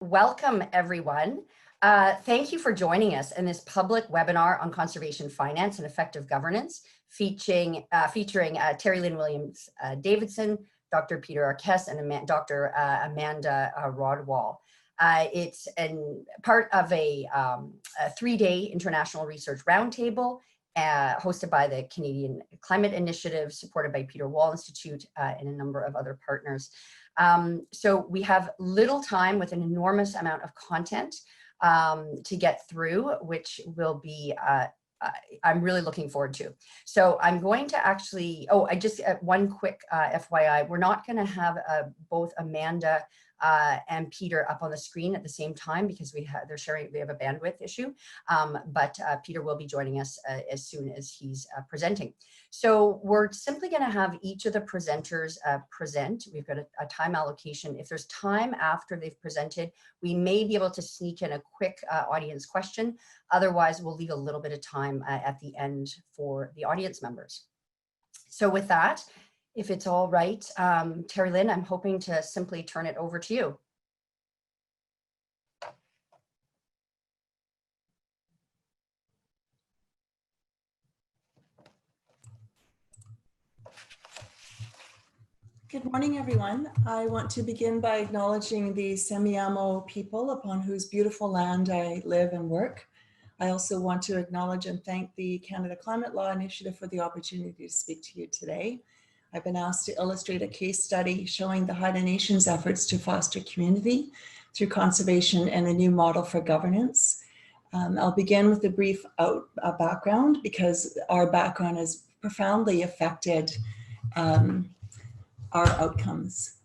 Welcome, everyone. Thank you for joining us in this public webinar on conservation finance and effective governance, featuring Terry Lynn Williams Davidson, Dr. Peter Arquette, and Dr. Amanda Rodwell. It's part of a 3-day international research roundtable hosted by the Canadian Climate Initiative, supported by Peter Wall Institute and a number of other partners. So we have little time with an enormous amount of content to get through, which will be, I'm really looking forward to. So I'm going to actually, I just, one quick FYI, we're not going to have both Amanda and Peter up on the screen at the same time because we have a bandwidth issue, but Peter will be joining us as soon as he's presenting. So we're simply going to have each of the presenters present. We've got a time allocation. If there's time after they've presented, we may be able to sneak in a quick audience question. Otherwise, we'll leave a little bit of time at the end for the audience members. So with that, if it's all right, Terry Lynn, I'm hoping to simply turn it over to you. Good morning, everyone. I want to begin by acknowledging the Semiahmoo people upon whose beautiful land I live and work. I also want to acknowledge and thank the Canada Climate Law Initiative for the opportunity to speak to you today. I've been asked to illustrate a case study showing the Haida Nation's efforts to foster community through conservation and a new model for governance. I'll begin with a brief background because our background has profoundly affected our outcomes.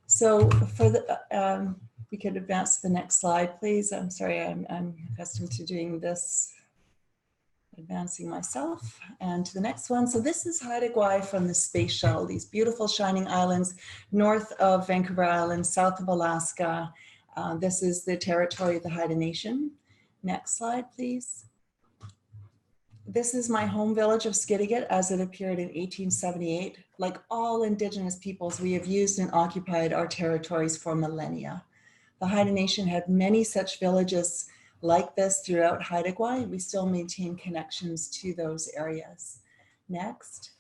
So for the, we could advance to the next slide, please. I'm sorry, I'm accustomed to doing this, advancing myself, and to the next one. So this is Haida Gwaii from the space shuttle, these beautiful shining islands north of Vancouver Island, south of Alaska. This is the territory of the Haida Nation. Next slide, please. This is my home village of Skidegate as it appeared in 1878. Like all Indigenous peoples, we have used and occupied our territories for millennia. The Haida Nation had many such villages like this throughout Haida Gwaii. We still maintain connections to those areas. Next.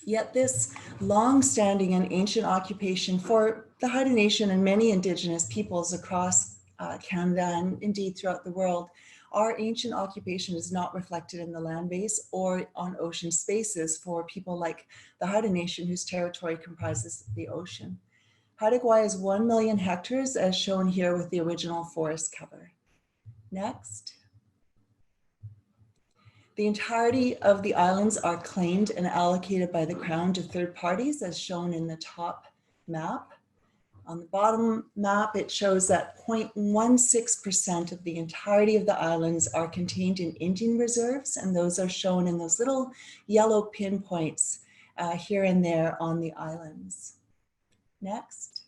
Yet this long-standing and ancient occupation for the Haida Nation and many Indigenous peoples across Canada and indeed throughout the world, our ancient occupation is not reflected in the land base or on ocean spaces for people like the Haida Nation, whose territory comprises the ocean. Haida Gwaii is 1 million hectares, as shown here with the original forest cover. Next. The entirety of the islands are claimed and allocated by the Crown to third parties, as shown in the top map. On the bottom map, it shows that 0.16% of the entirety of the islands are contained in Indian reserves, and those are shown in those little yellow pinpoints here and there on the islands. Next.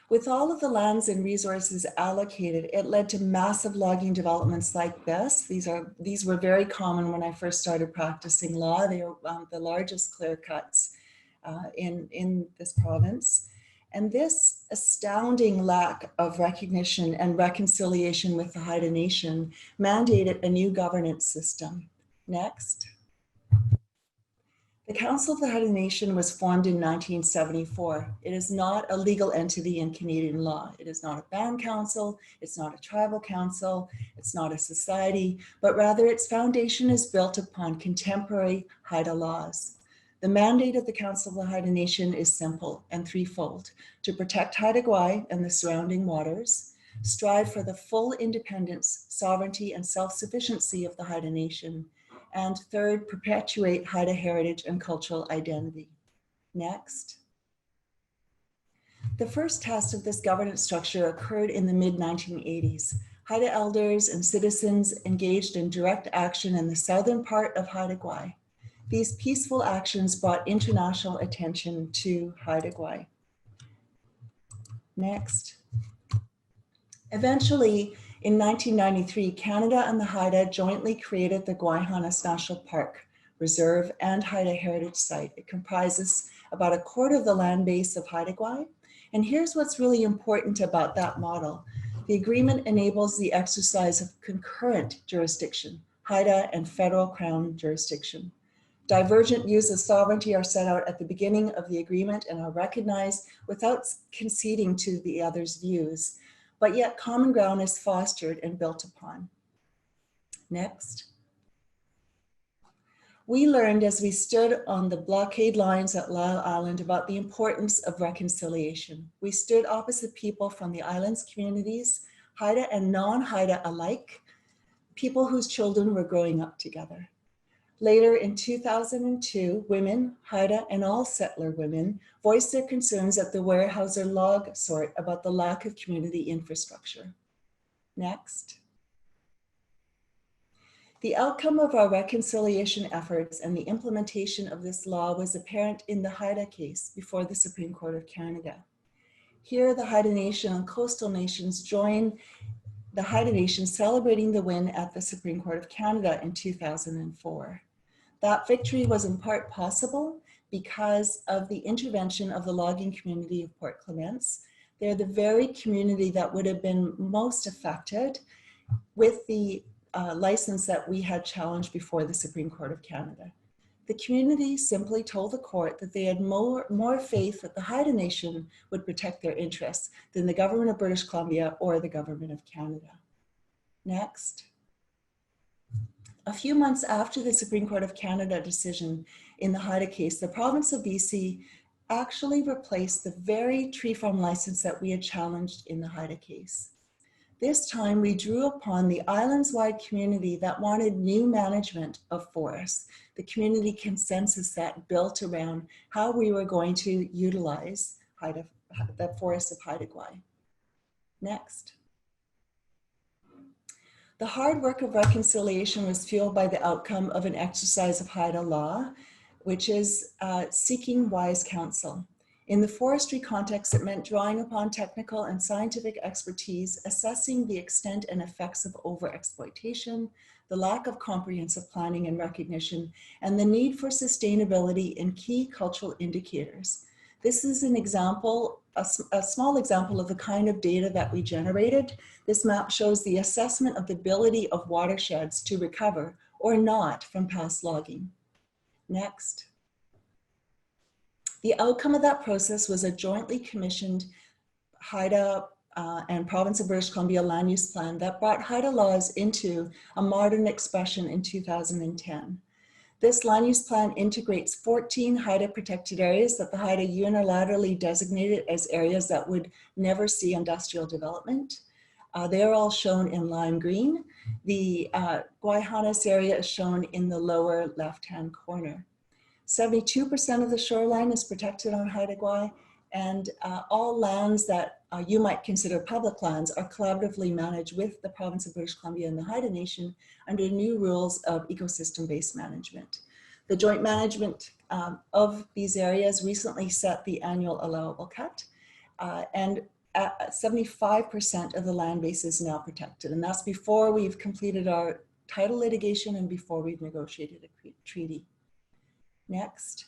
With all of the lands and resources allocated, it led to massive logging developments like this. These were very common when I first started practicing law. They were the largest clear cuts in this province. And this astounding lack of recognition and reconciliation with the Haida Nation mandated a new governance system. Next. The Council of the Haida Nation was formed in 1974. It is not a legal entity in Canadian law. It is not a band council, it's not a tribal council, it's not a society, but rather its foundation is built upon contemporary Haida laws. The mandate of the Council of the Haida Nation is simple and threefold: to protect Haida Gwaii and the surrounding waters, strive for the full independence, sovereignty, and self-sufficiency of the Haida Nation, and third, perpetuate Haida heritage and cultural identity. Next. The first test of this governance structure occurred in the mid-1980s. Haida elders and citizens engaged in direct action in the southern part of Haida Gwaii. These peaceful actions brought international attention to Haida Gwaii. Next. Eventually, in 1993, Canada and the Haida jointly created the Gwaii-Haanas National Park, Reserve, and Haida Heritage Site. It comprises about a quarter of the land base of Haida Gwaii And here's what's really important about that model. The agreement enables the exercise of concurrent jurisdiction, Haida and federal crown jurisdiction. Divergent views of sovereignty are set out at the beginning of the agreement and are recognized without conceding to the other's views, but yet common ground is fostered and built upon. Next. We learned as we stood on the blockade lines at Lyle Island about the importance of reconciliation. We stood opposite people from the island's communities, Haida and non-Haida alike, people whose children were growing up together. Later in 2002, women, Haida and all settler women, voiced their concerns at the Weyerhaeuser log sort about the lack of community infrastructure. Next. The outcome of our reconciliation efforts and the implementation of this law was apparent in the Haida case before the Supreme Court of Canada. Here, the Haida Nation and coastal nations joined the Haida Nation celebrating the win at the Supreme Court of Canada in 2004. That victory was in part possible because of the intervention of the logging community of Port Clements. They're the very community that would have been most affected with the license that we had challenged before the Supreme Court of Canada. The community simply told the court that they had more faith that the Haida Nation would protect their interests than the government of British Columbia or the government of Canada. Next. A few months after the Supreme Court of Canada decision in the Haida case, the province of BC actually replaced the very tree farm license that we had challenged in the Haida case. This time we drew upon the islands-wide community that wanted new management of forests, the community consensus that built around how we were going to utilize the forests of Haida Gwaii. Next. The hard work of reconciliation was fueled by the outcome of an exercise of Haida law, which is seeking wise counsel. In the forestry context, it meant drawing upon technical and scientific expertise, assessing the extent and effects of overexploitation, the lack of comprehensive planning and recognition, and the need for sustainability in key cultural indicators. This is an example, a small example of the kind of data that we generated. This map shows the assessment of the ability of watersheds to recover or not from past logging. Next. The outcome of that process was a jointly commissioned Haida and Province of British Columbia land use plan that brought Haida laws into a modern expression in 2010. This land use plan integrates 14 Haida protected areas that the Haida unilaterally designated as areas that would never see industrial development. They are all shown in lime green. The Gwaii area is shown in the lower left-hand corner. 72% of the shoreline is protected on Haida Gwaii, and all lands that you might consider public lands are collaboratively managed with the Province of British Columbia and the Haida Nation under new rules of ecosystem-based management. The joint management of these areas recently set the annual allowable cut, and 75% of the land base is now protected, and that's before we've completed our title litigation and before we've negotiated a treaty. Next.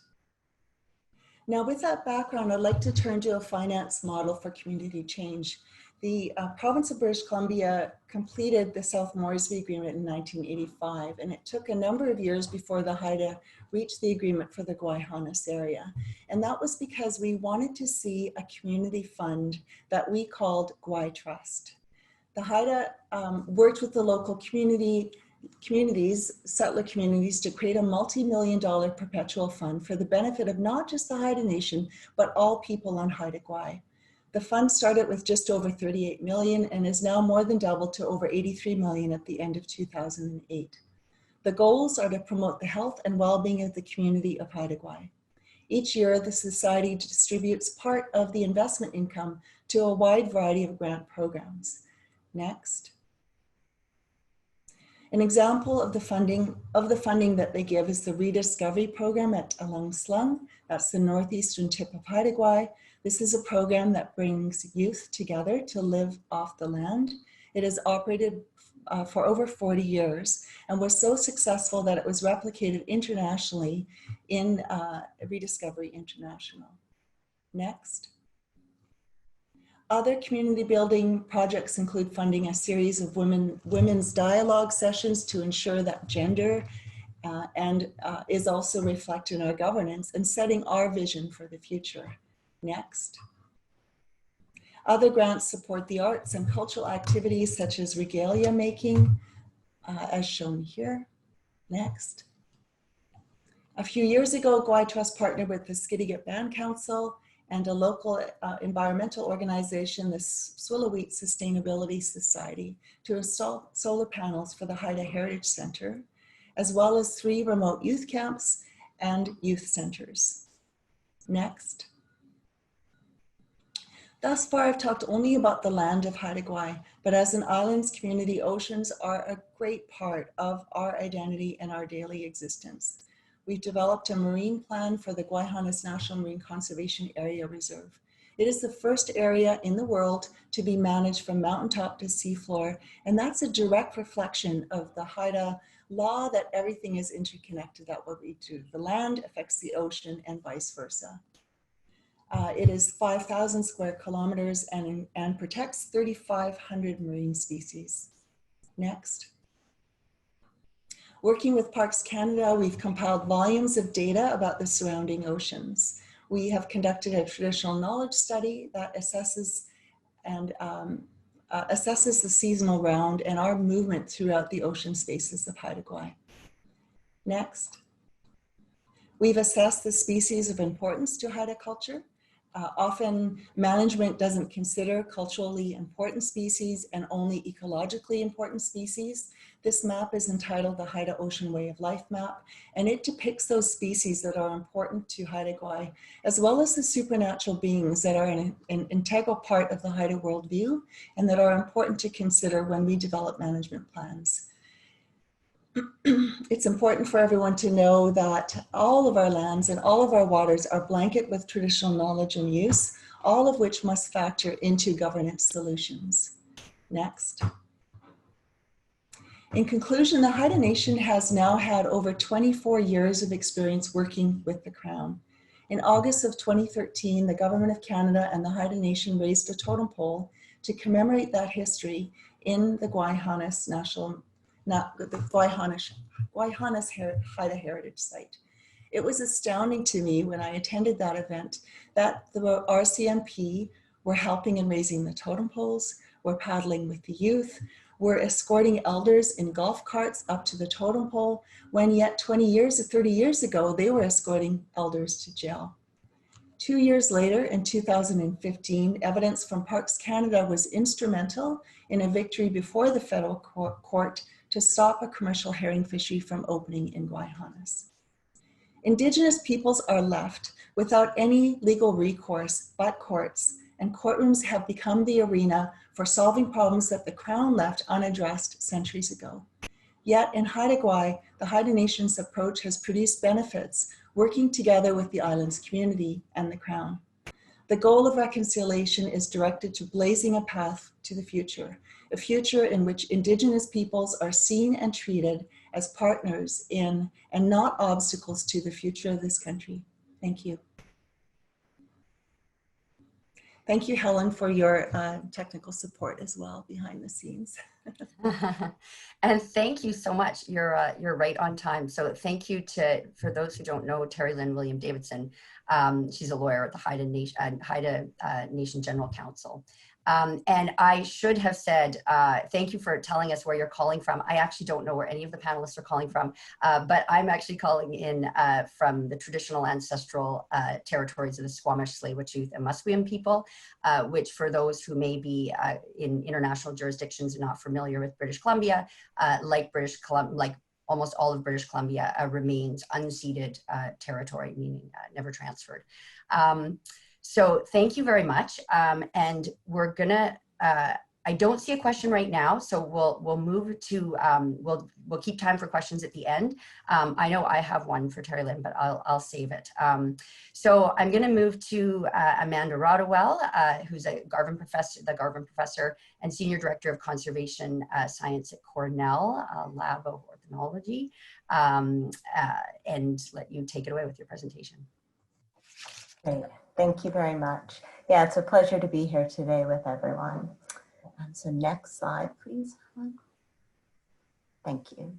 Now, with that background, I'd like to turn to a finance model for community change. The Province of British Columbia completed the South Moresby Agreement in 1985, and it took a number of years before the Haida reached the agreement for the Gwaii area. And that was because we wanted to see a community fund that we called Gwaii Trust. The Haida worked with the local settler communities to create a multi-million-dollar perpetual fund for the benefit of not just the Haida Nation, but all people on Haida Gwaii. The fund started with just over 38 million and is now more than doubled to over 83 million at the end of 2008. The goals are to promote the health and well-being of the community of Haida Gwaii. Each year, the Society distributes part of the investment income to a wide variety of grant programs. Next. An example of the funding that they give is the Rediscovery Program at Alung Slung. That's the northeastern tip of Haida Gwaii. This is a program that brings youth together to live off the land. It has operated for over 40 years and was so successful that it was replicated internationally in Rediscovery International. Next. Other community building projects include funding a series of women's dialogue sessions to ensure that gender is also reflected in our governance, and setting our vision for the future. Next. Other grants support the arts and cultural activities such as regalia making, as shown here. Next. A few years ago, Gwaii Trust partnered with the Skidegate Band Council and a local environmental organization, the Swillowit Sustainability Society, to install solar panels for the Haida Heritage Center, as well as 3 remote youth camps and youth centers. Next. Thus far, I've talked only about the land of Haida Gwaii, but as an islands community, oceans are a great part of our identity and our daily existence. We've developed a marine plan for the Gwaii National Marine Conservation Area Reserve. It is the first area in the world to be managed from mountaintop to seafloor, and that's a direct reflection of the Haida law that everything is interconnected, that what we do, the land affects the ocean and vice versa. It is 5,000 square kilometers and protects 3,500 marine species. Next. Working with Parks Canada, we've compiled volumes of data about the surrounding oceans. We have conducted a traditional knowledge study that assesses the seasonal round and our movement throughout the ocean spaces of Haida Gwaii. Next. We've assessed the species of importance to Haida culture. Often management doesn't consider culturally important species and only ecologically important species. This map is entitled the Haida Ocean Way of Life Map, and it depicts those species that are important to Haida Gwaii, as well as the supernatural beings that are an integral part of the Haida worldview and that are important to consider when we develop management plans. It's important for everyone to know that all of our lands and all of our waters are blanket with traditional knowledge and use, all of which must factor into governance solutions. Next. In conclusion, the Haida Nation has now had over 24 years of experience working with the Crown. In August of 2013, the Government of Canada and the Haida Nation raised a totem pole to commemorate that history in the Gwaii National the Gwaii Haida Heritage Site. It was astounding to me when I attended that event that the RCMP were helping in raising the totem poles, were paddling with the youth, were escorting elders in golf carts up to the totem pole, when yet 20 years or 30 years ago, they were escorting elders to jail. 2 years later, in 2015, evidence from Parks Canada was instrumental in a victory before the federal court to stop a commercial herring fishery from opening in Gwaii. Indigenous peoples are left without any legal recourse but courts, and courtrooms have become the arena for solving problems that the Crown left unaddressed centuries ago. Yet in Haida Gwaii, the Haida Nation's approach has produced benefits, working together with the island's community and the Crown. The goal of reconciliation is directed to blazing a path to the future, a future in which Indigenous peoples are seen and treated as partners in and not obstacles to the future of this country. Thank you. Thank you, Helen, for your technical support as well behind the scenes. And thank you so much. You're right on time. So thank you for those who don't know, Terry Lynn William Davidson. She's a lawyer at the Haida Nation General Council. And I should have said, thank you for telling us where you're calling from. I actually don't know where any of the panelists are calling from, but I'm actually calling in from the traditional ancestral territories of the Squamish, Tsleil-Waututh, and Musqueam people, which for those who may be in international jurisdictions and not familiar with British Columbia, like almost all of British Columbia remains unceded territory, meaning never transferred. So thank you very much. And we're gonna, I don't see a question right now, so we'll move to, we'll keep time for questions at the end. I know I have one for Terry Lynn, but I'll save it. So I'm gonna move to Amanda Rodwell, who's a Garvin professor and Senior Director of Conservation Science at Cornell Lab of Ornithology, and let you take it away with your presentation. Great. Thank you very much. Yeah, it's a pleasure to be here today with everyone. So next slide, please. Thank you.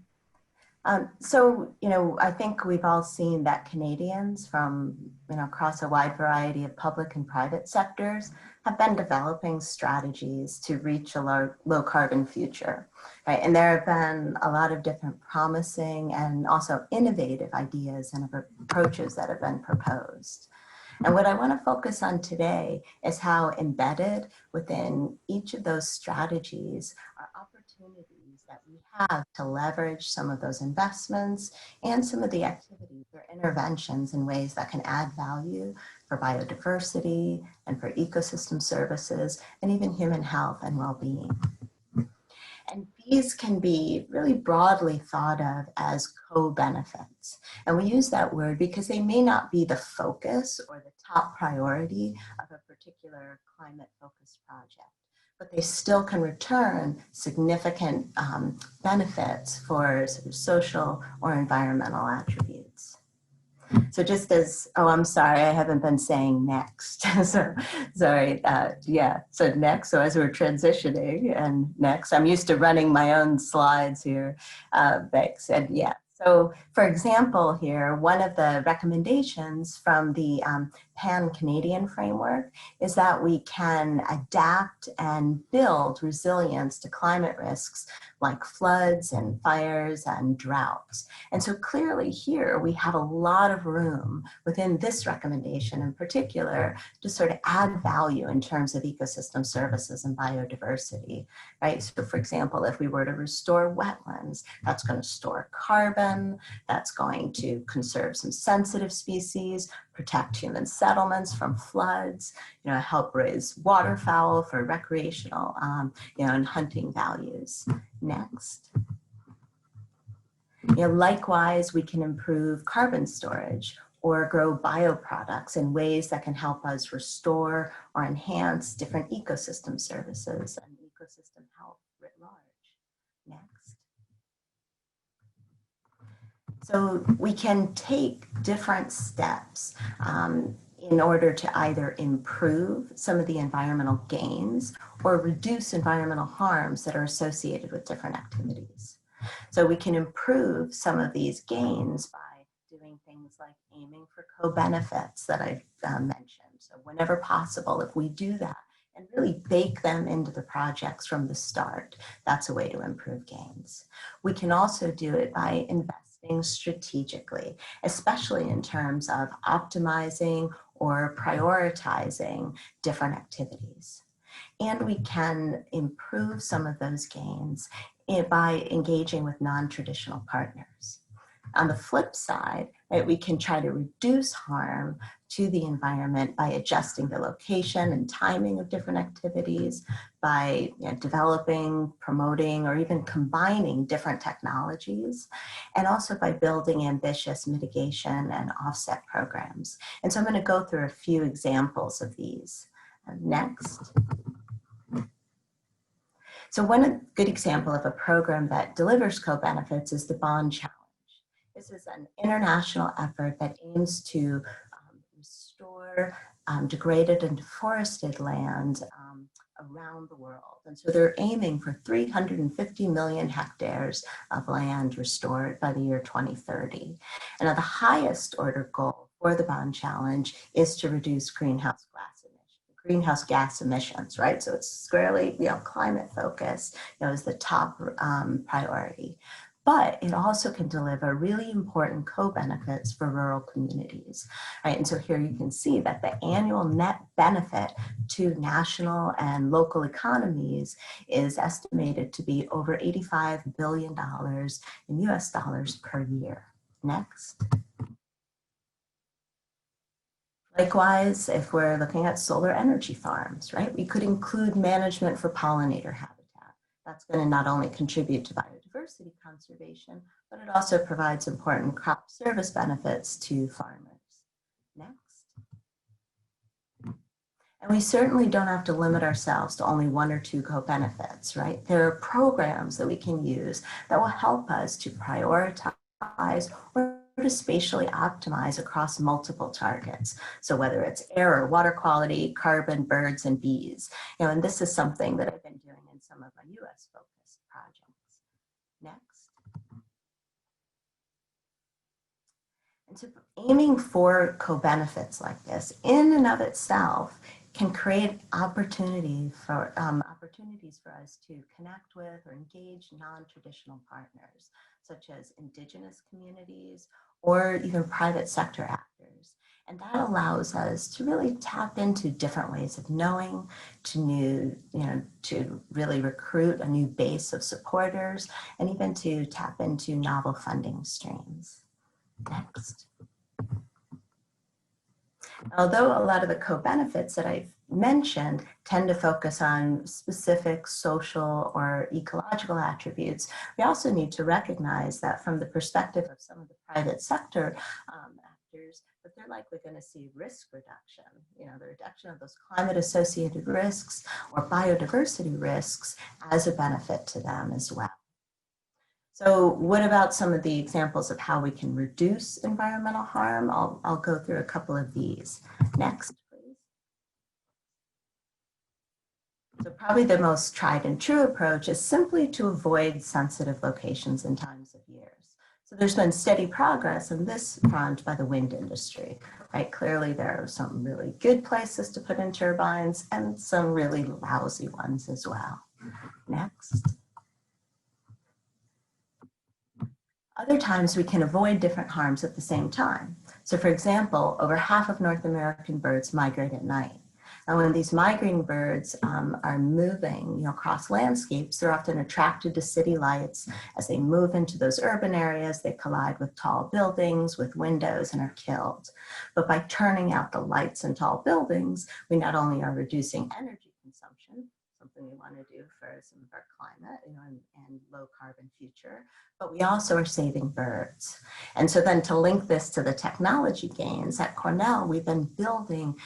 So, I think we've all seen that Canadians from, across a wide variety of public and private sectors have been developing strategies to reach a low carbon future, right? And there have been a lot of different promising and also innovative ideas and approaches that have been proposed. And what I want to focus on today is how embedded within each of those strategies are opportunities that we have to leverage some of those investments and some of the activities or interventions in ways that can add value for biodiversity and for ecosystem services and even human health and well-being. And these can be really broadly thought of as co-benefits. And we use that word because they may not be the focus or the top priority of a particular climate-focused project, but they still can return significant benefits for sort of social or environmental attributes. So just as, oh, I'm sorry, I haven't been saying next. So sorry, yeah, so next, so as we're transitioning and next, I'm used to running my own slides here, thanks, and yeah. So for example here, one of the recommendations from the Pan-Canadian framework is that we can adapt and build resilience to climate risks like floods and fires and droughts. And so clearly here we have a lot of room within this recommendation in particular to sort of add value in terms of ecosystem services and biodiversity, right? So for example, if we were to restore wetlands, that's going to store carbon, that's going to conserve some sensitive species, protect human settlements from floods, help raise waterfowl for recreational, and hunting values. Next. Likewise, we can improve carbon storage or grow bioproducts in ways that can help us restore or enhance different ecosystem services and ecosystem health writ large. Next. So we can take different steps in order to either improve some of the environmental gains or reduce environmental harms that are associated with different activities. So we can improve some of these gains by doing things like aiming for co-benefits that I've mentioned. So whenever possible, if we do that and really bake them into the projects from the start, that's a way to improve gains. We can also do it by investing strategically, especially in terms of optimizing or prioritizing different activities. And we can improve some of those gains by engaging with non-traditional partners. On the flip side, right, we can try to reduce harm to the environment by adjusting the location and timing of different activities, by developing, promoting, or even combining different technologies, and also by building ambitious mitigation and offset programs. And so I'm going to go through a few examples of these. Next. So one good example of a program that delivers co-benefits is the Bonn Challenge. This is an international effort that aims to restore degraded and deforested land around the world. And so they're aiming for 350 million hectares of land restored by the year 2030. And the highest order goal for the Bonn Challenge is to reduce greenhouse gas emissions, right? So it's squarely, climate focused, is the top priority. But it also can deliver really important co-benefits for rural communities, right? And so here you can see that the annual net benefit to national and local economies is estimated to be over $85 billion in US dollars per year. Next. Likewise, if we're looking at solar energy farms, right, we could include management for pollinator habitat. That's going to not only contribute to biodiversity conservation, but it also provides important crop service benefits to farmers. Next. And we certainly don't have to limit ourselves to only one or two co-benefits, right? There are programs that we can use that will help us to prioritize or to spatially optimize across multiple targets. So whether it's air or water quality, carbon, birds, and bees. And this is something that I've been doing in some of my US focused projects. Next. And so aiming for co-benefits like this in and of itself can create opportunities for us to connect with or engage non-traditional partners, such as indigenous communities or even private sector actors. And that allows us to really tap into different ways of knowing, to really recruit a new base of supporters, and even to tap into novel funding streams. Next. Although a lot of the co-benefits that I've mentioned tend to focus on specific social or ecological attributes, we also need to recognize that from the perspective of some of the private sector actors, that they're likely going to see risk reduction, the reduction of those climate-associated risks or biodiversity risks as a benefit to them as well. So what about some of the examples of how we can reduce environmental harm? I'll go through a couple of these. Next, please. So probably the most tried and true approach is simply to avoid sensitive locations and times of years. So there's been steady progress in this front by the wind industry, right? Clearly there are some really good places to put in turbines and some really lousy ones as well. Next. Other times we can avoid different harms at the same time. So for example, over half of North American birds migrate at night. And when these migrating birds are moving across landscapes, they're often attracted to city lights. As they move into those urban areas, they collide with tall buildings, with windows, and are killed. But by turning out the lights in tall buildings, we not only are reducing energy consumption, something we want to do for some of our climate and low carbon future, but we also are saving birds. And so then to link this to the technology gains, at Cornell, we've been building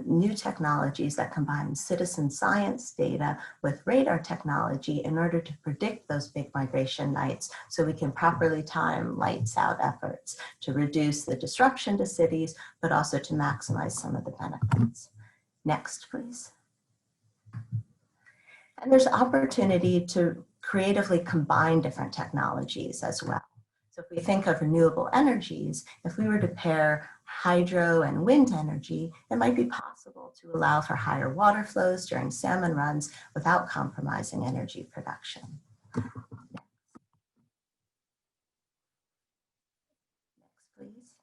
new technologies that combine citizen science data with radar technology in order to predict those big migration nights so we can properly time lights out efforts to reduce the disruption to cities, but also to maximize some of the benefits. Next, please. And there's opportunity to creatively combine different technologies as well. So if we think of renewable energies, if we were to pair hydro and wind energy, it might be possible to allow for higher water flows during salmon runs without compromising energy production. Next, please.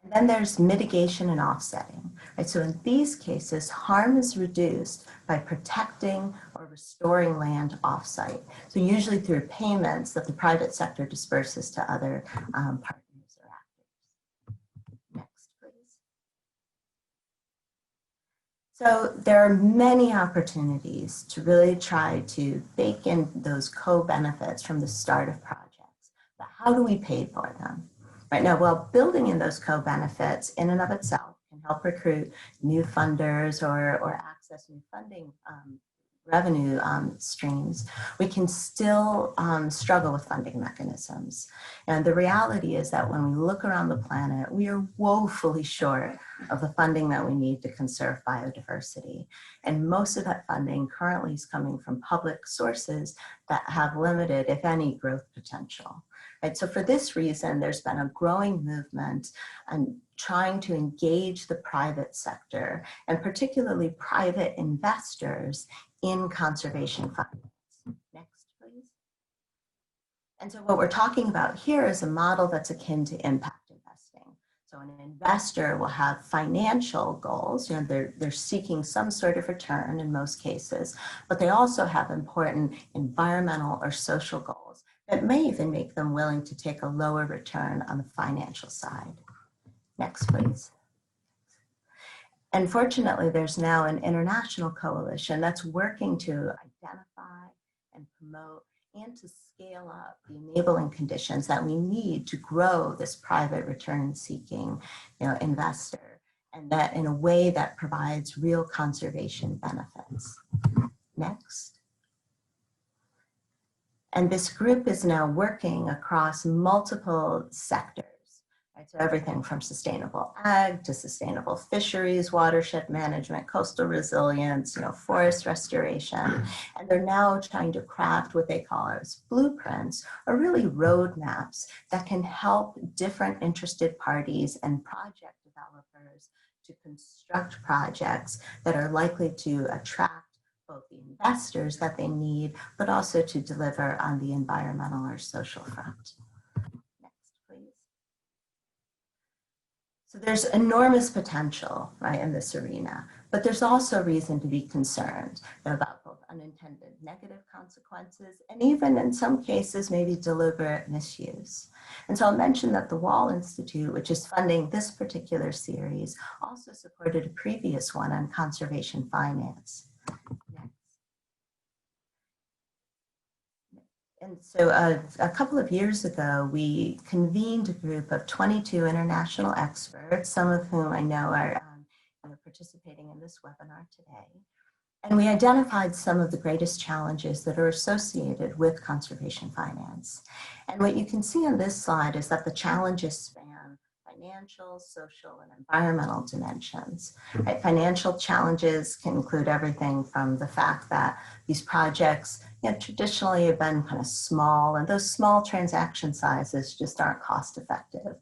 And then there's mitigation and offsetting, right? So in these cases, harm is reduced by protecting or restoring land offsite. So usually through payments that the private sector disperses to other partners or actors. Next, please. So there are many opportunities to really try to bake in those co-benefits from the start of projects. But how do we pay for them? Right now, while building in those co-benefits in and of itself can help recruit new funders or access new funding revenue streams, we can still struggle with funding mechanisms. And the reality is that when we look around the planet, we are woefully short of the funding that we need to conserve biodiversity. And most of that funding currently is coming from public sources that have limited, if any, growth potential. Right, so for this reason, there's been a growing movement on trying to engage the private sector and particularly private investors in conservation finance. Next, please. And so what we're talking about here is a model that's akin to impact investing. So an investor will have financial goals, they're seeking some sort of return in most cases, but they also have important environmental or social goals that may even make them willing to take a lower return on the financial side. Next, please. And fortunately, there's now an international coalition that's working to identify and promote and to scale up the enabling conditions that we need to grow this private return-seeking investor, and that in a way that provides real conservation benefits. Next. And this group is now working across multiple sectors. So everything from sustainable ag to sustainable fisheries, watershed management, coastal resilience, forest restoration. And they're now trying to craft what they call as blueprints, or really roadmaps that can help different interested parties and project developers to construct projects that are likely to attract both the investors that they need, but also to deliver on the environmental or social front. So there's enormous potential, right, in this arena, but there's also reason to be concerned about both unintended negative consequences and even in some cases, maybe deliberate misuse. And so I'll mention that the Wall Institute, which is funding this particular series, also supported a previous one on conservation finance. And so a couple of years ago, we convened a group of 22 international experts, some of whom I know are participating in this webinar today. And we identified some of the greatest challenges that are associated with conservation finance. And what you can see on this slide is that the challenges span financial, social, and environmental dimensions. Right? Financial challenges can include everything from the fact that these projects traditionally have been kind of small, and those small transaction sizes just aren't cost effective,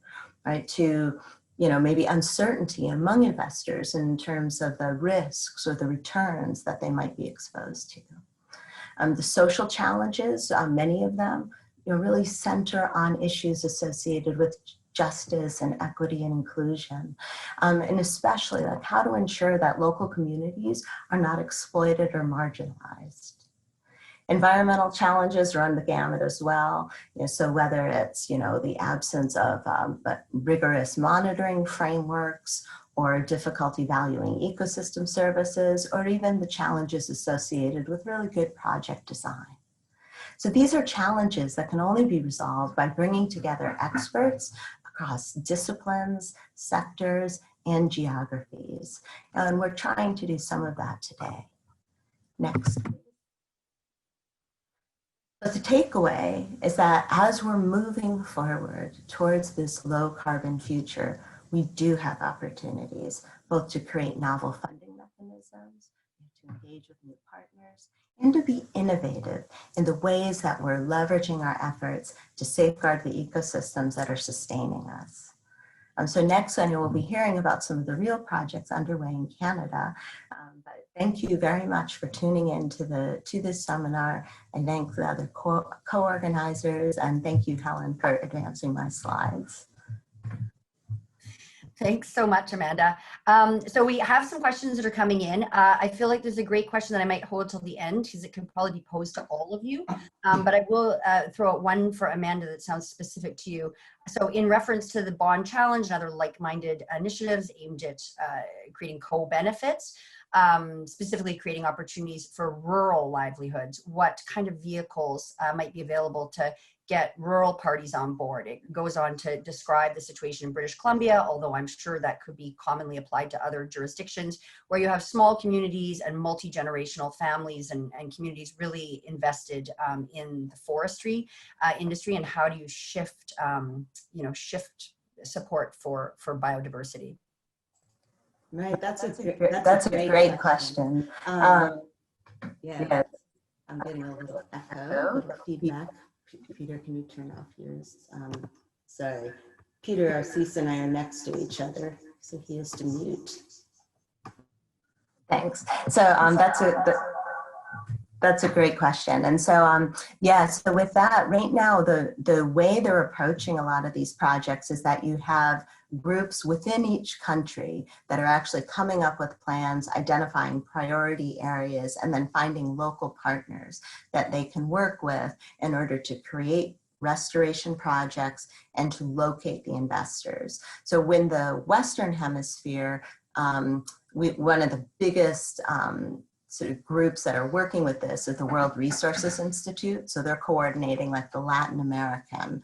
right? To maybe uncertainty among investors in terms of the risks or the returns that they might be exposed to. The social challenges, many of them, really center on issues associated with justice and equity and inclusion, and especially like how to ensure that local communities are not exploited or marginalized. Environmental challenges run the gamut as well. So whether it's the absence of rigorous monitoring frameworks, or difficulty valuing ecosystem services, or even the challenges associated with really good project design. So these are challenges that can only be resolved by bringing together experts across disciplines, sectors, and geographies. And we're trying to do some of that today. Next. But the takeaway is that as we're moving forward towards this low carbon future, we do have opportunities both to create novel funding mechanisms, to engage with new partners, and to be innovative in the ways that we're leveraging our efforts to safeguard the ecosystems that are sustaining us. So next, I know we'll be hearing about some of the real projects underway in Canada. But thank you very much for tuning in to this seminar, and thank the other co-organizers, and thank you, Helen, for advancing my slides. Thanks so much, Amanda. So we have some questions that are coming in. I feel like there's a great question that I might hold till the end because it can probably be posed to all of you. But I will throw out one for Amanda that sounds specific to you. So in reference to the Bonn Challenge and other like-minded initiatives aimed at creating co-benefits, specifically creating opportunities for rural livelihoods, what kind of vehicles might be available to get rural parties on board? It goes on to describe the situation in British Columbia, although I'm sure that could be commonly applied to other jurisdictions where you have small communities and multi-generational families and communities really invested in the forestry industry, and how do you shift, shift support for biodiversity? Right, that's a great question. Yeah, I'm getting a little echo, a little feedback. Peter, can you turn off yours? Sorry. Peter Arcese and I are next to each other, so he has to mute. Thanks. So that's a great question. And so, so with that, right now, the way they're approaching a lot of these projects is that you have groups within each country that are actually coming up with plans, identifying priority areas, and then finding local partners that they can work with in order to create restoration projects and to locate the investors. So when the Western Hemisphere, one of the biggest sort of groups that are working with this is the World Resources Institute. So they're coordinating like the Latin American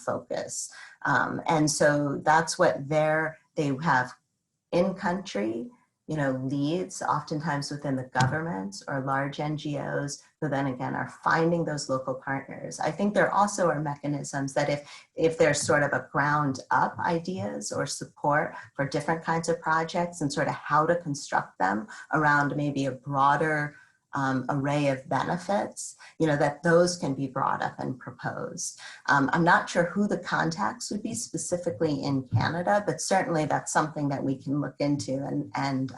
focus. And so that's what they have in country leads oftentimes within the governments or large NGOs who then again are finding those local partners. I think there also are mechanisms that if there's sort of a ground up ideas or support for different kinds of projects and sort of how to construct them around maybe a broader array of benefits, that those can be brought up and proposed. I'm not sure who the contacts would be specifically in Canada, but certainly that's something that we can look into and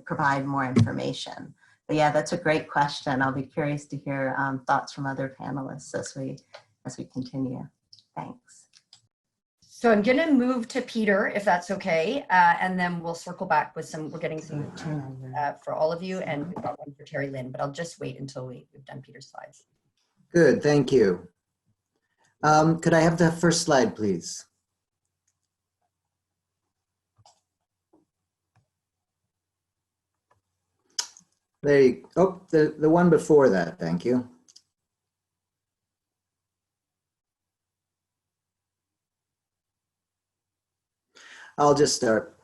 provide more information. But yeah, that's a great question. I'll be curious to hear thoughts from other panelists as we continue. Thanks. So I'm going to move to Peter, if that's okay, and then we'll circle back with we're getting some for all of you, and we've got one for Terry Lynn, but I'll just wait until we've done Peter's slides. Good, thank you. Could I have the first slide, please? There you go. Oh, the one before that, thank you. I'll just start.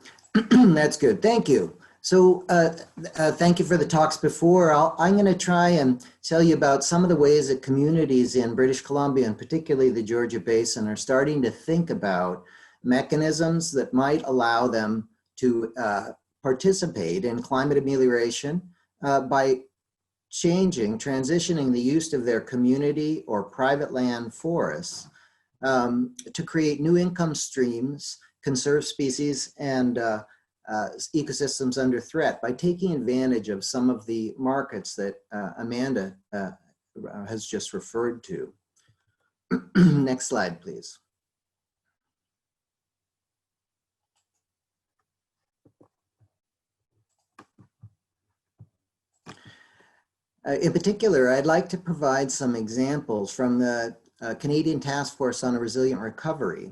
That's good. Thank you. So thank you for the talks before. I'm going to try and tell you about some of the ways that communities in British Columbia, and particularly the Georgia Basin, are starting to think about mechanisms that might allow them to participate in climate amelioration by transitioning the use of their community or private land forests to create new income streams, conserve species, and ecosystems under threat by taking advantage of some of the markets that Amanda has just referred to. Next slide, please. In particular, I'd like to provide some examples from the Canadian Task Force on a Resilient Recovery,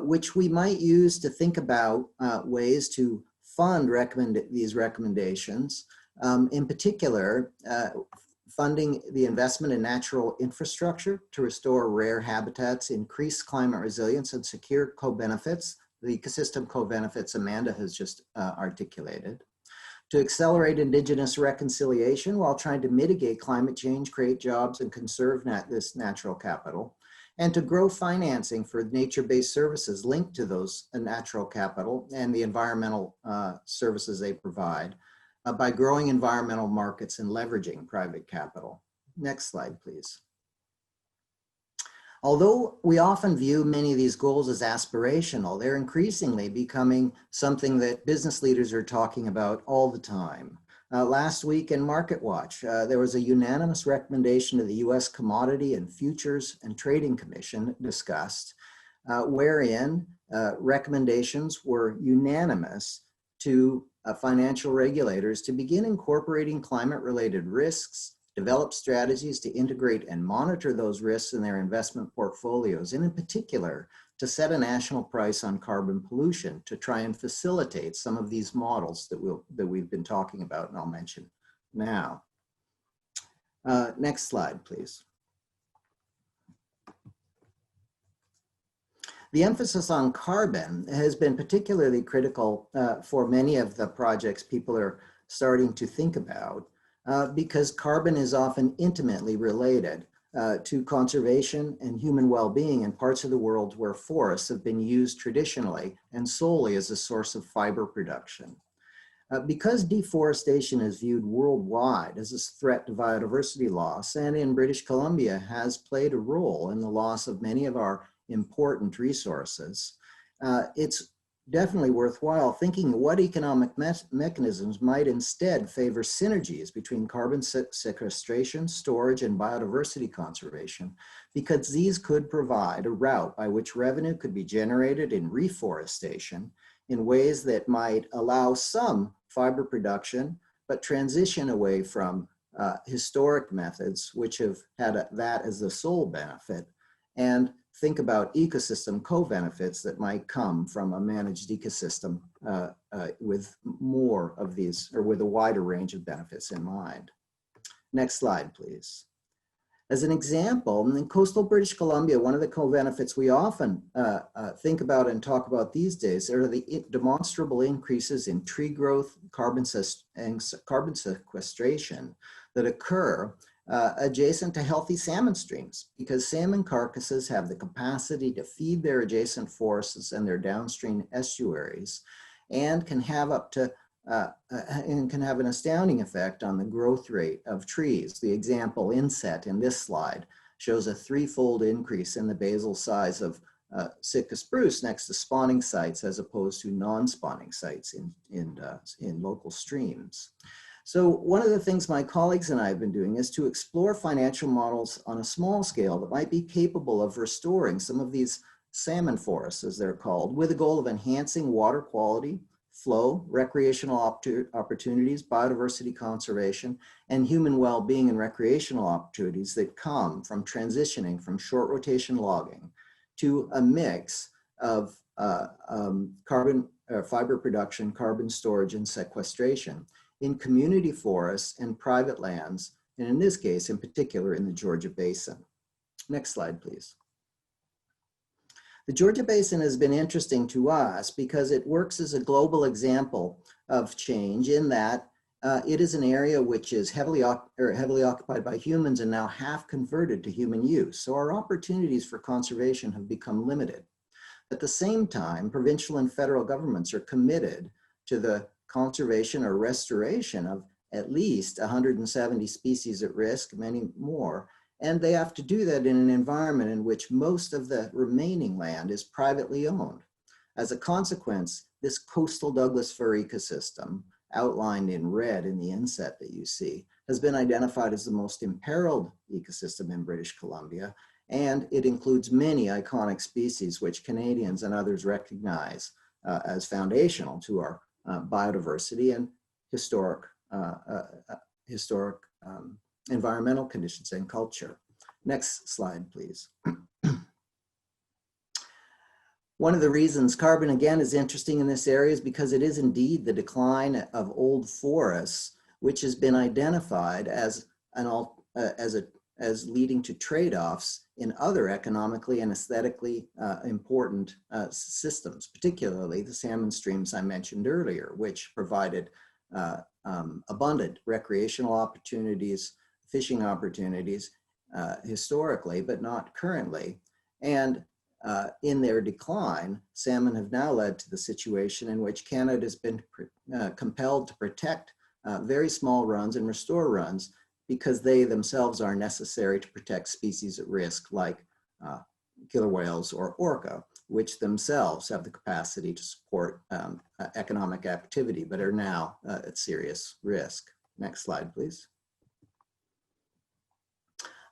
which we might use to think about ways to fund these recommendations. In particular, funding the investment in natural infrastructure to restore rare habitats, increase climate resilience, and secure co-benefits, the ecosystem co-benefits Amanda has just articulated. To accelerate Indigenous reconciliation while trying to mitigate climate change, create jobs, and conserve this natural capital. And to grow financing for nature-based services linked to those natural capital and the environmental services they provide by growing environmental markets and leveraging private capital. Next slide, please. Although we often view many of these goals as aspirational, they're increasingly becoming something that business leaders are talking about all the time. Last week in Market Watch, there was a unanimous recommendation of the U.S. Commodity and Futures and Trading Commission discussed, wherein recommendations were unanimous to financial regulators to begin incorporating climate-related risks, develop strategies to integrate and monitor those risks in their investment portfolios, and in particular, to set a national price on carbon pollution to try and facilitate some of these models that we've been talking about, and I'll mention now. Next slide, please. The emphasis on carbon has been particularly critical for many of the projects people are starting to think about because carbon is often intimately related to conservation and human well-being in parts of the world where forests have been used traditionally and solely as a source of fiber production. Because deforestation is viewed worldwide as a threat to biodiversity loss, and in British Columbia has played a role in the loss of many of our important resources, it's definitely worthwhile thinking what economic mechanisms might instead favor synergies between carbon sequestration, storage, and biodiversity conservation, because these could provide a route by which revenue could be generated in reforestation in ways that might allow some fiber production, but transition away from historic methods, which have had that as the sole benefit, and think about ecosystem co-benefits that might come from a managed ecosystem with more of these, or with a wider range of benefits in mind. Next slide, please. As an example, in coastal British Columbia, one of the co-benefits we often think about and talk about these days are the demonstrable increases in tree growth, carbon sequestration that occur adjacent to healthy salmon streams, because salmon carcasses have the capacity to feed their adjacent forests and their downstream estuaries, and can have up to and can have an astounding effect on the growth rate of trees. The example inset in this slide shows a 3-fold increase in the basal size of Sitka spruce next to spawning sites as opposed to non-spawning sites in local streams. So one of the things my colleagues and I have been doing is to explore financial models on a small scale that might be capable of restoring some of these salmon forests, as they're called, with the goal of enhancing water quality, flow, recreational opportunities, biodiversity conservation, and human well-being and recreational opportunities that come from transitioning from short rotation logging to a mix of fiber production, carbon storage, and sequestration in community forests and private lands, and in this case, in particular, in the Georgia Basin. Next slide, please. The Georgia Basin has been interesting to us because it works as a global example of change in that it is an area which is heavily occupied by humans and now half converted to human use. So our opportunities for conservation have become limited. At the same time, provincial and federal governments are committed to the conservation or restoration of at least 170 species at risk, many more. And they have to do that in an environment in which most of the remaining land is privately owned. As a consequence, this coastal Douglas-fir ecosystem, outlined in red in the inset that you see, has been identified as the most imperiled ecosystem in British Columbia, and it includes many iconic species which Canadians and others recognize as foundational to our biodiversity and historic environmental conditions and culture. Next slide, please. One of the reasons carbon, again, is interesting in this area is because it is indeed the decline of old forests, which has been identified as leading to trade-offs in other economically and aesthetically important systems, particularly the salmon streams I mentioned earlier, which provided abundant recreational opportunities, fishing opportunities historically, but not currently. And in their decline, salmon have now led to the situation in which Canada has been compelled to protect very small runs and restore runs because they themselves are necessary to protect species at risk like killer whales or orca, which themselves have the capacity to support economic activity, but are now at serious risk. Next slide, please.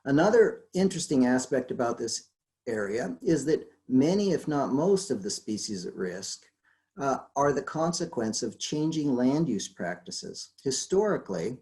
Another interesting aspect about this area is that many, if not most, of the species at risk are the consequence of changing land use practices. Historically,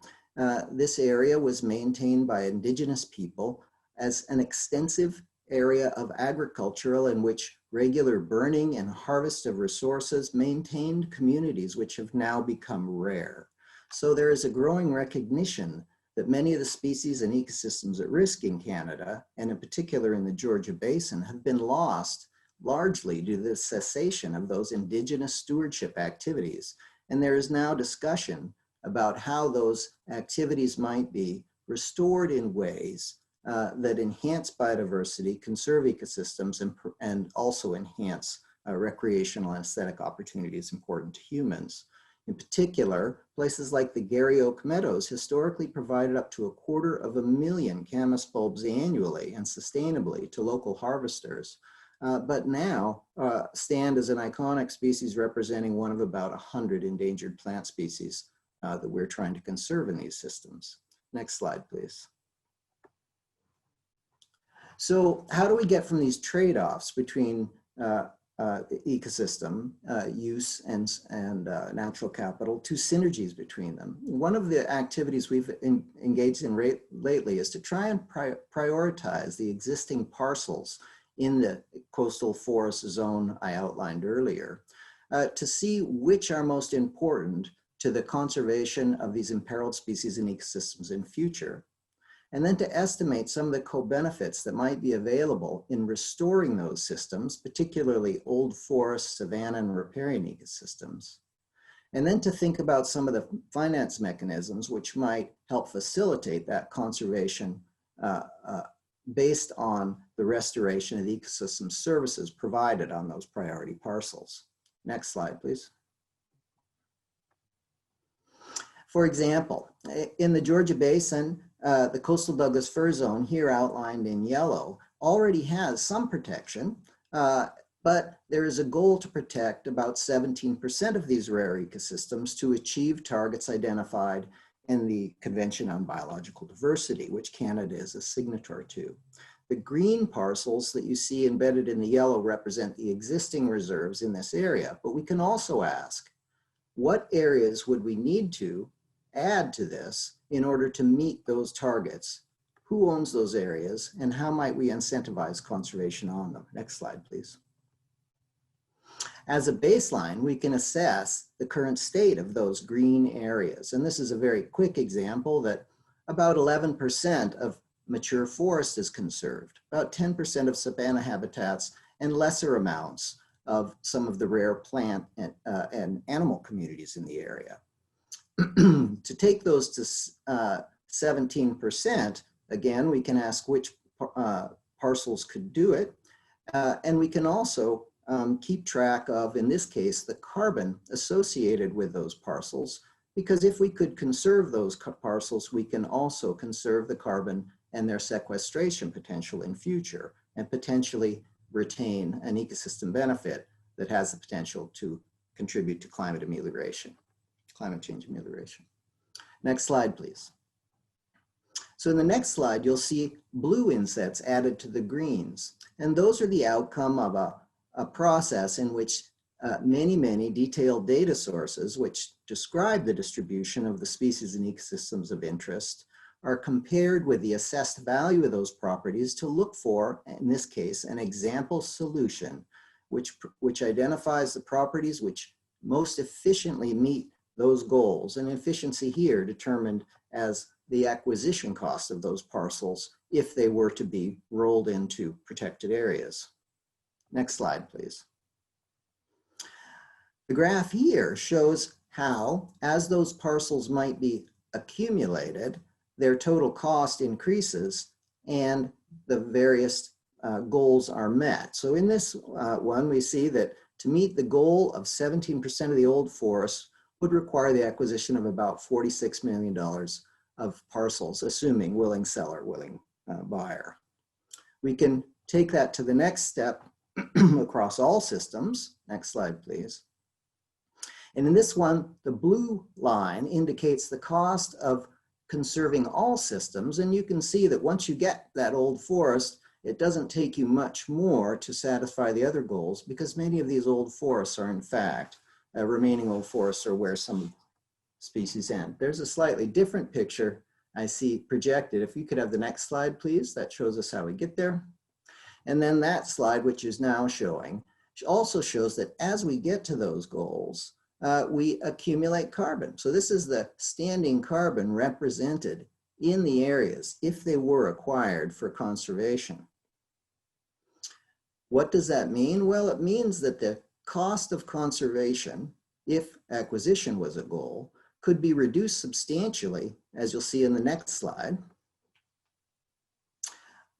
this area was maintained by Indigenous people as an extensive area of agricultural in which regular burning and harvest of resources maintained communities which have now become rare. So there is a growing recognition that many of the species and ecosystems at risk in Canada, and in particular in the Georgia Basin, have been lost largely due to the cessation of those Indigenous stewardship activities. And there is now discussion about how those activities might be restored in ways that enhance biodiversity, conserve ecosystems, and also enhance recreational and aesthetic opportunities important to humans. In particular, places like the Garry Oak Meadows historically provided up to 250,000 camas bulbs annually and sustainably to local harvesters, but now stand as an iconic species representing one of about 100 endangered plant species that we're trying to conserve in these systems. Next slide, please. So how do we get from these trade-offs between ecosystem use and natural capital to synergies between them? One of the activities we've engaged in lately is to try and prioritize the existing parcels in the coastal forest zone I outlined earlier to see which are most important to the conservation of these imperiled species and ecosystems in future. and then to estimate some of the co-benefits that might be available in restoring those systems, particularly old forest, savanna, and riparian ecosystems. And then to think about some of the finance mechanisms which might help facilitate that conservation based on the restoration of the ecosystem services provided on those priority parcels. Next slide, please. For example, in the Georgia Basin, the coastal Douglas-fir zone, here outlined in yellow, already has some protection, but there is a goal to protect about 17% of these rare ecosystems to achieve targets identified in the Convention on Biological Diversity, which Canada is a signatory to. The green parcels that you see embedded in the yellow represent the existing reserves in this area, but we can also ask, what areas would we need to add to this in order to meet those targets? Who owns those areas, and how might we incentivize conservation on them? Next slide, please. As a baseline, we can assess the current state of those green areas. And this is a very quick example that about 11% of mature forest is conserved, about 10% of savanna habitats, and lesser amounts of some of the rare plant and animal communities in the area. To take those to 17%, again, we can ask which parcels could do it. And we can also keep track of, in this case, the carbon associated with those parcels, because if we could conserve those parcels, we can also conserve the carbon and their sequestration potential in future, and potentially retain an ecosystem benefit that has the potential to contribute to climate change amelioration. Next slide, please. So in the next slide, you'll see blue insets added to the greens. And those are the outcome of a process in which many detailed data sources which describe the distribution of the species and ecosystems of interest are compared with the assessed value of those properties to look for, in this case, an example solution which identifies the properties which most efficiently meet those goals, and efficiency here determined as the acquisition cost of those parcels if they were to be rolled into protected areas. Next slide, please. The graph here shows how, as those parcels might be accumulated, their total cost increases and the various goals are met. So in this one, we see that to meet the goal of 17% of the old forest would require the acquisition of about $46 million of parcels, assuming willing seller, willing buyer. We can take that to the next step across all systems. Next slide, please. And in this one, the blue line indicates the cost of conserving all systems. And you can see that once you get that old forest, it doesn't take you much more to satisfy the other goals, because many of these old forests are, in fact, remaining old forests are where some species end. There's a slightly different picture I see projected. If you could have the next slide, please. That shows us how we get there. And then that slide, which is now showing, also shows that as we get to those goals, we accumulate carbon. So this is the standing carbon represented in the areas if they were acquired for conservation. What does that mean? Well, it means that the cost of conservation, if acquisition was a goal, could be reduced substantially, as you'll see in the next slide,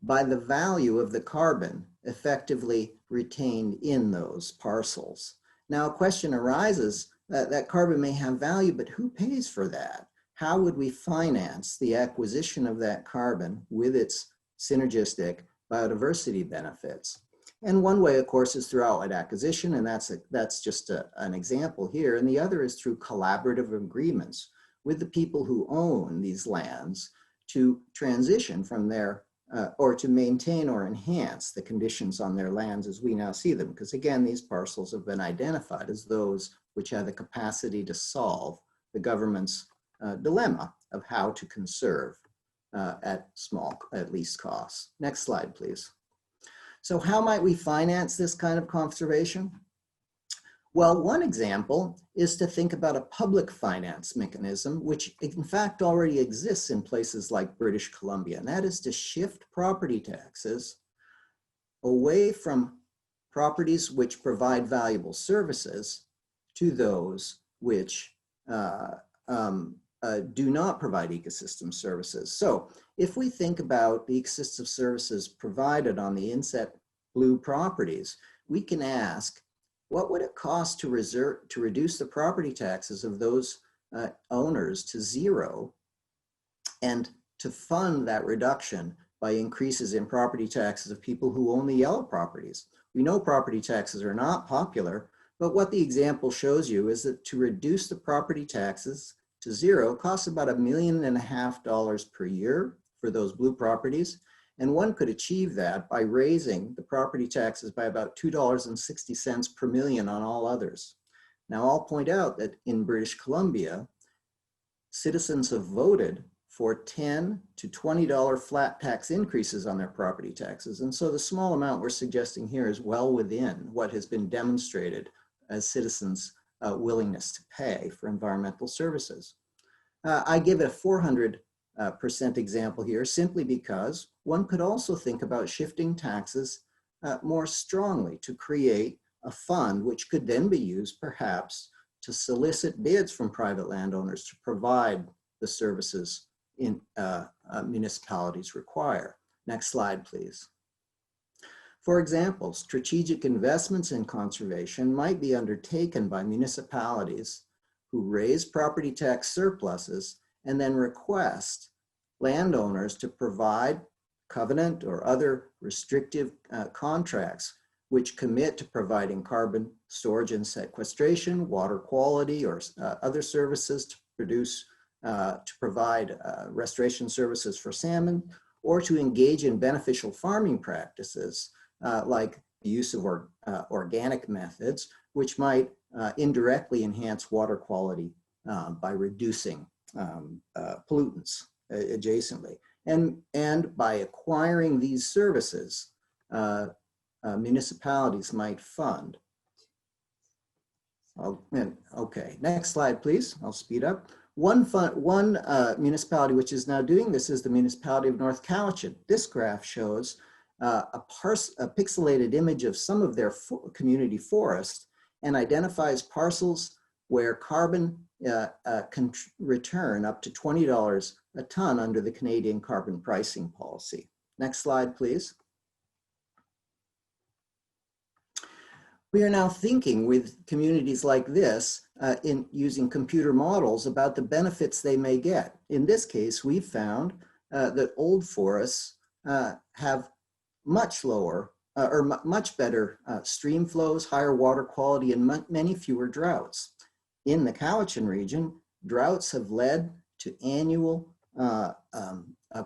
by the value of the carbon effectively retained in those parcels. Now, a question arises that carbon may have value, but who pays for that? How would we finance the acquisition of that carbon with its synergistic biodiversity benefits? And one way, of course, is through outright acquisition, and that's just an example here. And the other is through collaborative agreements with the people who own these lands to transition from their, or to maintain or enhance the conditions on their lands as we now see them. Because again, these parcels have been identified as those which have the capacity to solve the government's dilemma of how to conserve at least costs. Next slide, please. So how might we finance this kind of conservation? Well, one example is to think about a public finance mechanism, which in fact already exists in places like British Columbia, and that is to shift property taxes away from properties which provide valuable services to those which do not provide ecosystem services. So if we think about the ecosystem services provided on the inset blue properties, we can ask, what would it cost to reduce the property taxes of those owners to zero, and to fund that reduction by increases in property taxes of people who own the yellow properties? We know property taxes are not popular, but what the example shows you is that to reduce the property taxes to zero costs about $1.5 million per year for those blue properties. And one could achieve that by raising the property taxes by about $2.60 per million on all others. Now, I'll point out that in British Columbia, citizens have voted for $10 to $20 flat tax increases on their property taxes. And so the small amount we're suggesting here is well within what has been demonstrated as citizens' willingness to pay for environmental services. I give a 400% example here simply because one could also think about shifting taxes more strongly to create a fund which could then be used perhaps to solicit bids from private landowners to provide the services in municipalities require. Next slide, please. For example, strategic investments in conservation might be undertaken by municipalities who raise property tax surpluses and then request landowners to provide covenant or other restrictive contracts which commit to providing carbon storage and sequestration, water quality, or other services to provide restoration services for salmon, or to engage in beneficial farming practices like the use of organic methods, which might indirectly enhance water quality by reducing pollutants adjacently. And by acquiring these services, municipalities might fund. Okay, next slide, please. I'll speed up. One municipality which is now doing this is the municipality of North Cowichan. This graph shows a pixelated image of some of their community forest and identifies parcels where carbon can return up to $20 a ton under the Canadian carbon pricing policy. Next slide, please. We are now thinking with communities like this in using computer models about the benefits they may get. In this case, we found that old forests have much lower or much better stream flows, higher water quality, and many fewer droughts. In the Cowichan region, droughts have led to annual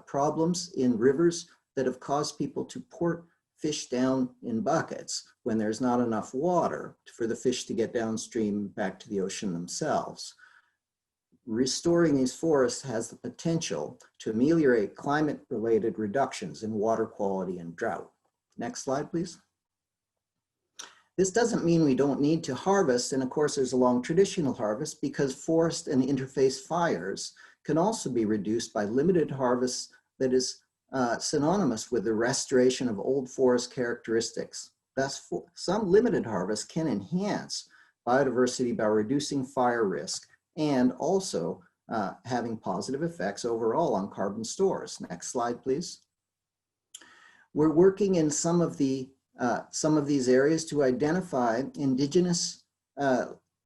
problems in rivers that have caused people to port fish down in buckets when there's not enough water for the fish to get downstream back to the ocean themselves. Restoring these forests has the potential to ameliorate climate-related reductions in water quality and drought. Next slide, please. This doesn't mean we don't need to harvest, and of course there's a long traditional harvest, because forest and interface fires can also be reduced by limited harvests that is synonymous with the restoration of old forest characteristics. Thus, some limited harvests can enhance biodiversity by reducing fire risk and also having positive effects overall on carbon stores. Next slide, please. We're working in some of these areas to identify indigenous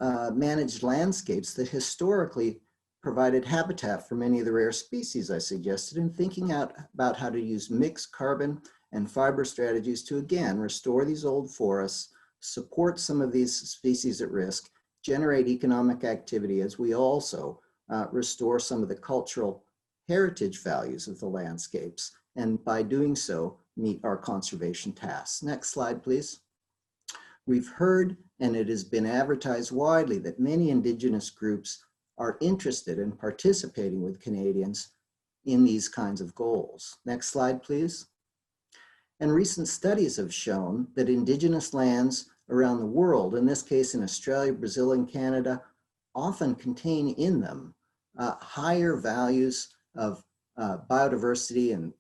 managed landscapes that historically provided habitat for many of the rare species I suggested, and thinking out about how to use mixed carbon and fiber strategies to, again, restore these old forests, support some of these species at risk, generate economic activity as we also restore some of the cultural heritage values of the landscapes, and by doing so, meet our conservation tasks. Next slide, please. We've heard, and it has been advertised widely, that many Indigenous groups are interested in participating with Canadians in these kinds of goals. Next slide, please. And recent studies have shown that Indigenous lands around the world, in this case in Australia, Brazil, and Canada, often contain in them higher values of biodiversity and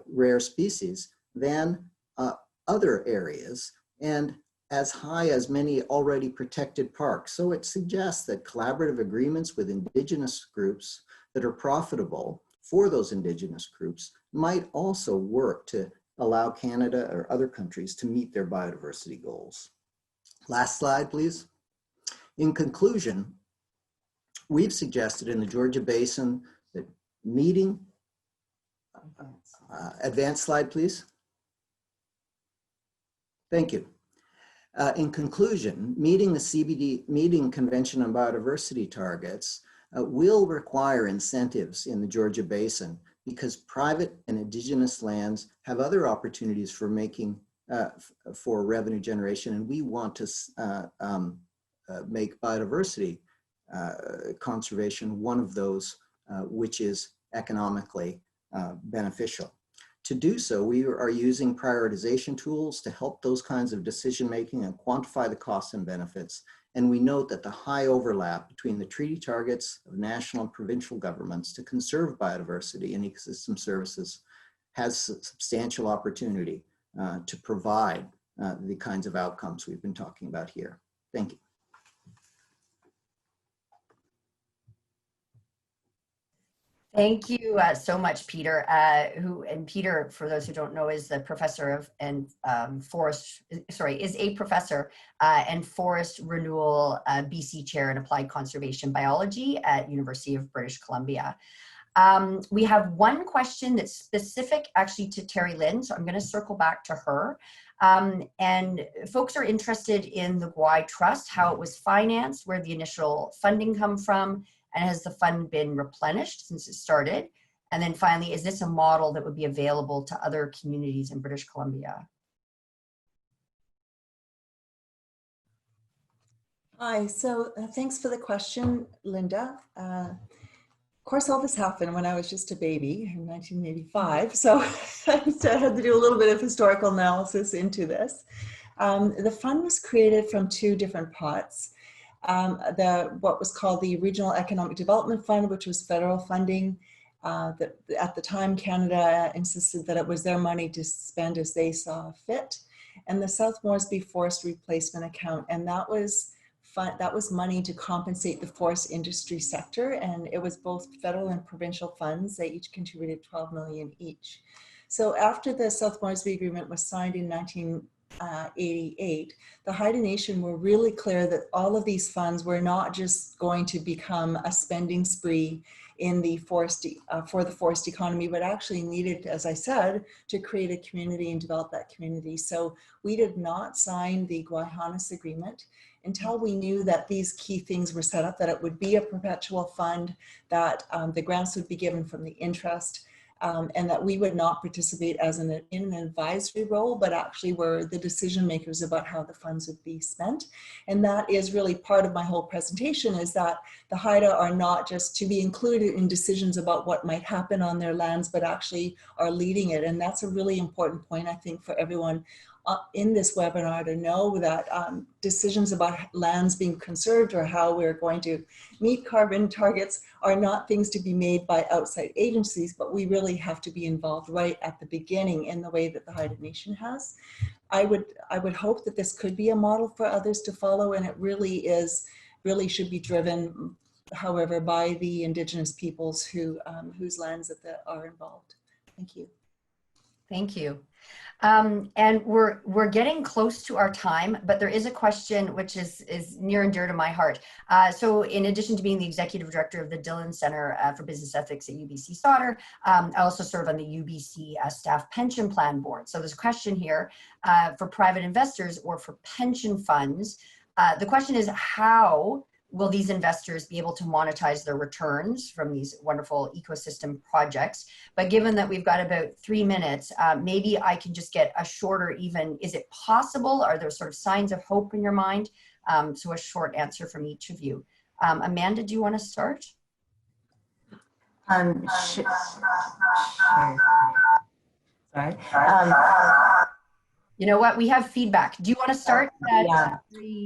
rare species than other areas, and as high as many already protected parks. So it suggests that collaborative agreements with indigenous groups that are profitable for those indigenous groups might also work to allow Canada or other countries to meet their biodiversity goals. Last slide, please. In conclusion, we've suggested in the Georgia Basin that meeting, advanced slide, please. Thank you. In conclusion, meeting the CBD Convention on Biodiversity targets will require incentives in the Georgia Basin because private and indigenous lands have other opportunities for making for revenue generation, and we want to make biodiversity conservation one of those which is economically beneficial. To do so, we are using prioritization tools to help those kinds of decision making and quantify the costs and benefits. And we note that the high overlap between the treaty targets of national and provincial governments to conserve biodiversity and ecosystem services has substantial opportunity to provide the kinds of outcomes we've been talking about here. Thank you. Thank you so much, Peter. Peter, for those who don't know, is the professor of is a professor and forest renewal BC chair in applied conservation biology at University of British Columbia. We have one question that's specific actually to Terry Lynn, so I'm going to circle back to her. And folks are interested in the Gwaii Trust, how it was financed, where the initial funding come from, and has the fund been replenished since it started? And then finally, is this a model that would be available to other communities in British Columbia? Hi, so thanks for the question, Linda. Of course, all this happened when I was just a baby in 1985, so I had to do a little bit of historical analysis into this. The fund was created from two different pots. What was called the Regional Economic Development Fund, which was federal funding. At the time, Canada insisted that it was their money to spend as they saw fit. And the South Moresby Forest Replacement Account, and that was money to compensate the forest industry sector, and it was both federal and provincial funds. They each contributed 12 million each. So after the South Moresby Agreement was signed in 1988, the Haida Nation were really clear that all of these funds were not just going to become a spending spree in the forest for the forest economy, but actually needed, as I said, to create a community and develop that community. So we did not sign the Gwaii Agreement until we knew that these key things were set up, that it would be a perpetual fund, that the grants would be given from the interest, and that we would not participate as in an advisory role, but actually were the decision makers about how the funds would be spent. And that is really part of my whole presentation, is that the Haida are not just to be included in decisions about what might happen on their lands, but actually are leading it. And that's a really important point, I think, for everyone in this webinar to know, that decisions about lands being conserved or how we're going to meet carbon targets are not things to be made by outside agencies, but we really have to be involved right at the beginning in the way that the Haida Nation has. I would hope that this could be a model for others to follow, and it really should be driven, however, by the Indigenous peoples whose lands are involved. Thank you. Thank you. And we're getting close to our time, but there is a question which is near and dear to my heart. So in addition to being the executive director of the Dillon Center for Business Ethics at UBC Sauder, I also serve on the UBC Staff Pension Plan Board. So there's a question here for private investors or for pension funds. The question is, how will these investors be able to monetize their returns from these wonderful ecosystem projects? But given that we've got about 3 minutes, maybe I can just get a shorter is it possible? Are there sort of signs of hope in your mind? So a short answer from each of you. Amanda, do you want to start? Sure. Sorry. You know what? We have feedback. Do you want to start? Yeah.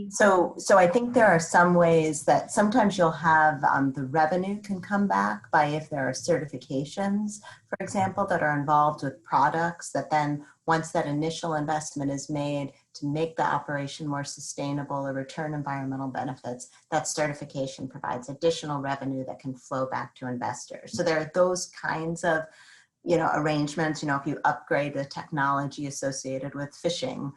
So I think there are some ways that sometimes you'll have the revenue can come back by if there are certifications, for example, that are involved with products that then once that initial investment is made to make the operation more sustainable or return environmental benefits, that certification provides additional revenue that can flow back to investors. So there are those kinds of arrangements. If you upgrade the technology associated with fishing,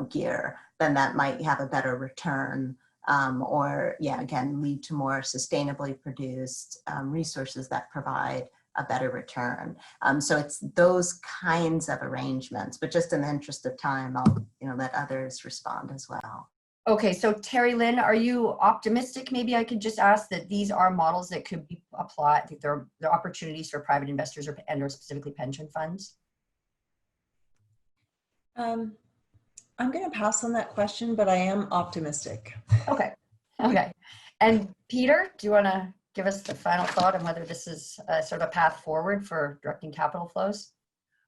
gear, then that might have a better return, or again, lead to more sustainably produced resources that provide a better return. So it's those kinds of arrangements, but just in the interest of time, I'll, let others respond as well. Okay, so Terry Lynn, are you optimistic? Maybe I could just ask that these are models that could be applied. I think there are opportunities for private investors or specifically pension funds. I'm going to pass on that question, but I am optimistic. Okay. And Peter, do you want to give us the final thought on whether this is a sort of a path forward for directing capital flows?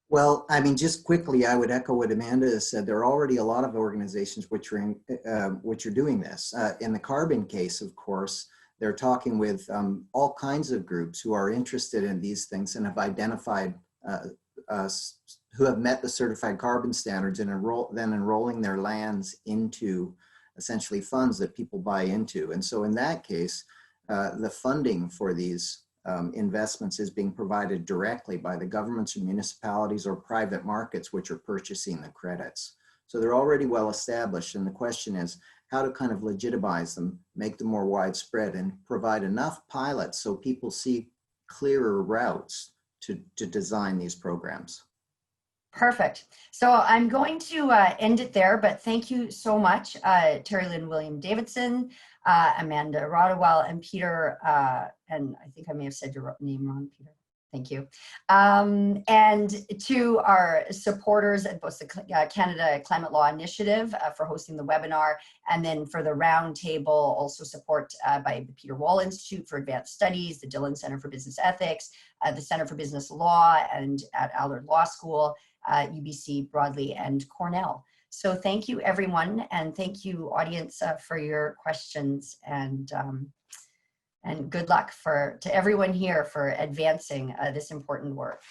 Well, I mean, just quickly, I would echo what Amanda has said. There are already a lot of organizations which are doing this. In the carbon case, of course, they're talking with all kinds of groups who are interested in these things and have identified who have met the certified carbon standards and enrolling their lands into essentially funds that people buy into. And so in that case, the funding for these investments is being provided directly by the governments or municipalities or private markets which are purchasing the credits. So they're already well established, and the question is how to kind of legitimize them, make them more widespread, and provide enough pilots so people see clearer routes to design these programs. Perfect. So I'm going to end it there, but thank you so much, Terry Lynn William Davidson, Amanda Rodewell, and Peter, and I think I may have said your name wrong, Peter. Thank you. And to our supporters at both the Canada Climate Law Initiative for hosting the webinar, and then for the roundtable, also support by the Peter Wall Institute for Advanced Studies, the Dillon Center for Business Ethics, the Center for Business Law, and at Allard Law School, UBC broadly, and Cornell. So thank you, everyone, and thank you, audience, for your questions, and good luck to everyone here for advancing this important work.